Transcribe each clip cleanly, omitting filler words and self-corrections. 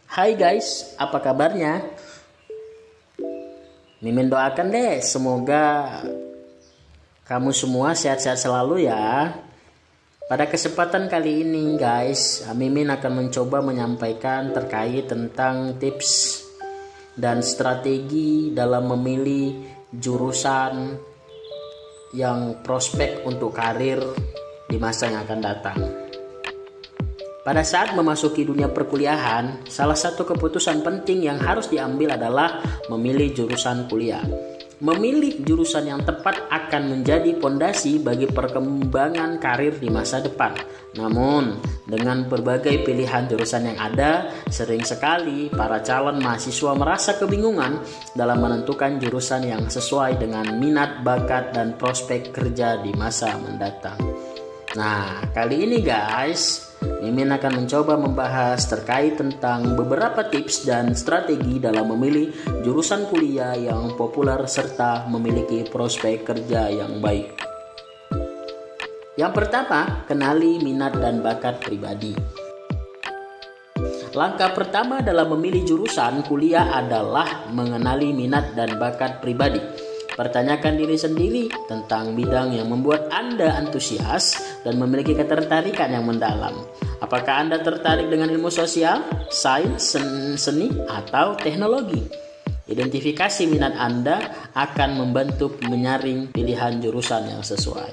Hai guys, apa kabarnya? Mimin doakan deh, semoga kamu semua sehat-sehat selalu ya. Pada kesempatan kali ini guys, Mimin akan mencoba menyampaikan terkait tentang tips dan strategi dalam memilih jurusan yang prospek untuk karir di masa yang akan datang. Pada saat memasuki dunia perkuliahan, salah satu keputusan penting yang harus diambil adalah memilih jurusan kuliah. Memilih jurusan yang tepat akan menjadi pondasi bagi perkembangan karir di masa depan. Namun, dengan berbagai pilihan jurusan yang ada, sering sekali para calon mahasiswa merasa kebingungan dalam menentukan jurusan yang sesuai dengan minat, bakat, dan prospek kerja di masa mendatang. Nah, kali ini guys, Mimin akan mencoba membahas terkait tentang beberapa tips dan strategi dalam memilih jurusan kuliah yang populer serta memiliki prospek kerja yang baik. Yang pertama, kenali minat dan bakat pribadi. Langkah pertama dalam memilih jurusan kuliah adalah mengenali minat dan bakat pribadi. Pertanyakan diri sendiri tentang bidang yang membuat Anda antusias dan memiliki ketertarikan yang mendalam. Apakah Anda tertarik dengan ilmu sosial, sains, seni, atau teknologi? Identifikasi minat Anda akan membantu menyaring pilihan jurusan yang sesuai.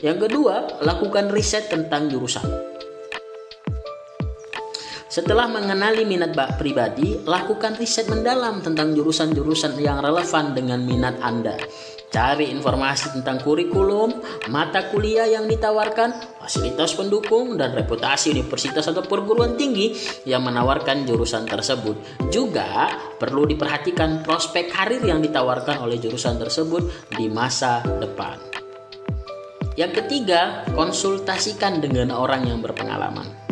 Yang kedua, lakukan riset tentang jurusan. Setelah mengenali minat pribadi, lakukan riset mendalam tentang jurusan-jurusan yang relevan dengan minat Anda. Cari informasi tentang kurikulum, mata kuliah yang ditawarkan, fasilitas pendukung, dan reputasi universitas atau perguruan tinggi yang menawarkan jurusan tersebut. Juga perlu diperhatikan prospek karir yang ditawarkan oleh jurusan tersebut di masa depan. Yang ketiga, konsultasikan dengan orang yang berpengalaman.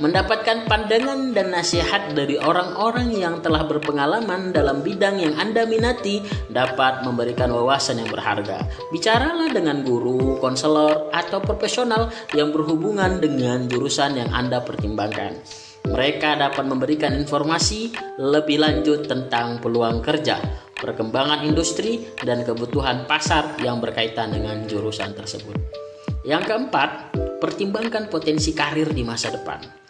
Mendapatkan pandangan dan nasihat dari orang-orang yang telah berpengalaman dalam bidang yang Anda minati dapat memberikan wawasan yang berharga. Bicaralah dengan guru, konselor, atau profesional yang berhubungan dengan jurusan yang Anda pertimbangkan. Mereka dapat memberikan informasi lebih lanjut tentang peluang kerja, perkembangan industri, dan kebutuhan pasar yang berkaitan dengan jurusan tersebut. Yang keempat, pertimbangkan potensi karir di masa depan.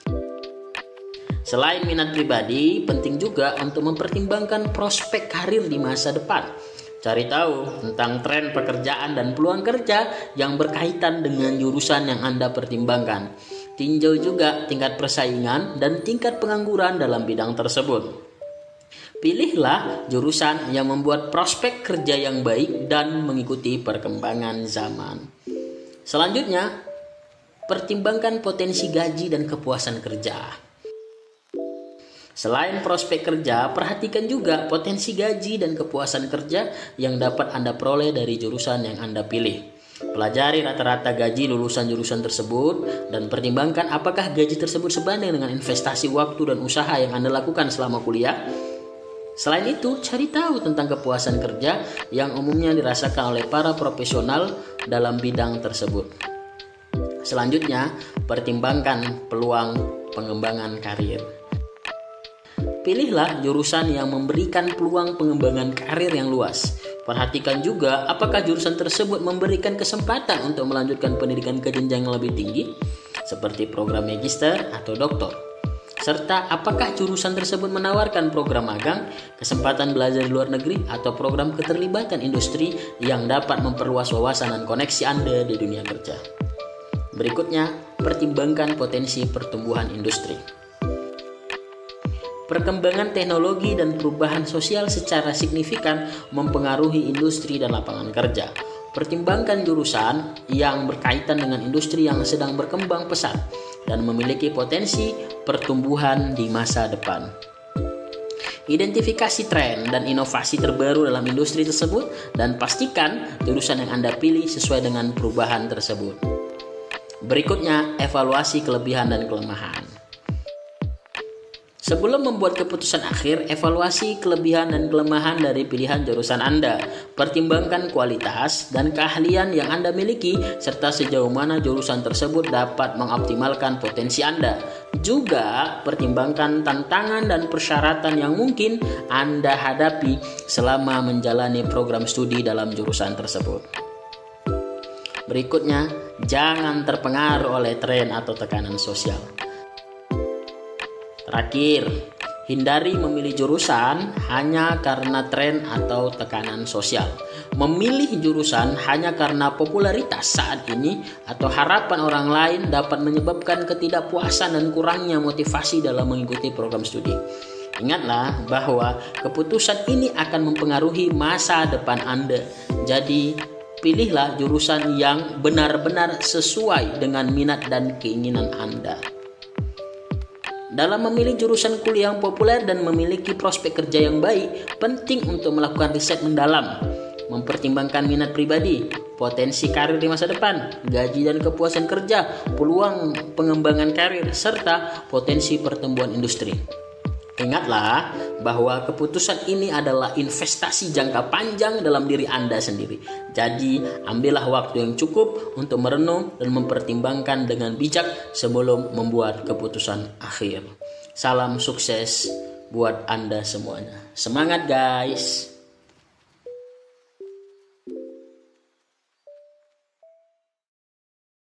Selain minat pribadi, penting juga untuk mempertimbangkan prospek karir di masa depan. Cari tahu tentang tren pekerjaan dan peluang kerja yang berkaitan dengan jurusan yang Anda pertimbangkan. Tinjau juga tingkat persaingan dan tingkat pengangguran dalam bidang tersebut. Pilihlah jurusan yang membuat prospek kerja yang baik dan mengikuti perkembangan zaman. Selanjutnya, pertimbangkan potensi gaji dan kepuasan kerja. Selain prospek kerja, perhatikan juga potensi gaji dan kepuasan kerja yang dapat Anda peroleh dari jurusan yang Anda pilih. Pelajari rata-rata gaji lulusan jurusan tersebut dan pertimbangkan apakah gaji tersebut sebanding dengan investasi waktu dan usaha yang Anda lakukan selama kuliah. Selain itu, cari tahu tentang kepuasan kerja yang umumnya dirasakan oleh para profesional dalam bidang tersebut. Selanjutnya, pertimbangkan peluang pengembangan karir. Pilihlah jurusan yang memberikan peluang pengembangan karir yang luas. Perhatikan juga apakah jurusan tersebut memberikan kesempatan untuk melanjutkan pendidikan ke jenjang yang lebih tinggi, seperti program magister atau doktor. Serta apakah jurusan tersebut menawarkan program magang, kesempatan belajar di luar negeri, atau program keterlibatan industri yang dapat memperluas wawasan dan koneksi Anda di dunia kerja. Berikutnya, pertimbangkan potensi pertumbuhan industri. Perkembangan teknologi dan perubahan sosial secara signifikan mempengaruhi industri dan lapangan kerja. Pertimbangkan jurusan yang berkaitan dengan industri yang sedang berkembang pesat dan memiliki potensi pertumbuhan di masa depan. Identifikasi tren dan inovasi terbaru dalam industri tersebut dan pastikan jurusan yang Anda pilih sesuai dengan perubahan tersebut. Berikutnya, evaluasi kelebihan dan kelemahan. Sebelum membuat keputusan akhir, evaluasi kelebihan dan kelemahan dari pilihan jurusan Anda. Pertimbangkan kualitas dan keahlian yang Anda miliki, serta sejauh mana jurusan tersebut dapat mengoptimalkan potensi Anda. Juga pertimbangkan tantangan dan persyaratan yang mungkin Anda hadapi selama menjalani program studi dalam jurusan tersebut. Berikutnya, jangan terpengaruh oleh tren atau tekanan sosial. Terakhir, hindari memilih jurusan hanya karena tren atau tekanan sosial. Memilih jurusan hanya karena popularitas saat ini atau harapan orang lain dapat menyebabkan ketidakpuasan dan kurangnya motivasi dalam mengikuti program studi. Ingatlah bahwa keputusan ini akan mempengaruhi masa depan Anda. Jadi, pilihlah jurusan yang benar-benar sesuai dengan minat dan keinginan Anda. Dalam memilih jurusan kuliah yang populer dan memiliki prospek kerja yang baik, penting untuk melakukan riset mendalam, mempertimbangkan minat pribadi, potensi karir di masa depan, gaji dan kepuasan kerja, peluang pengembangan karir, serta potensi pertumbuhan industri. Ingatlah bahwa keputusan ini adalah investasi jangka panjang dalam diri Anda sendiri. Jadi, ambillah waktu yang cukup untuk merenung dan mempertimbangkan dengan bijak sebelum membuat keputusan akhir. Salam sukses buat Anda semuanya. Semangat guys!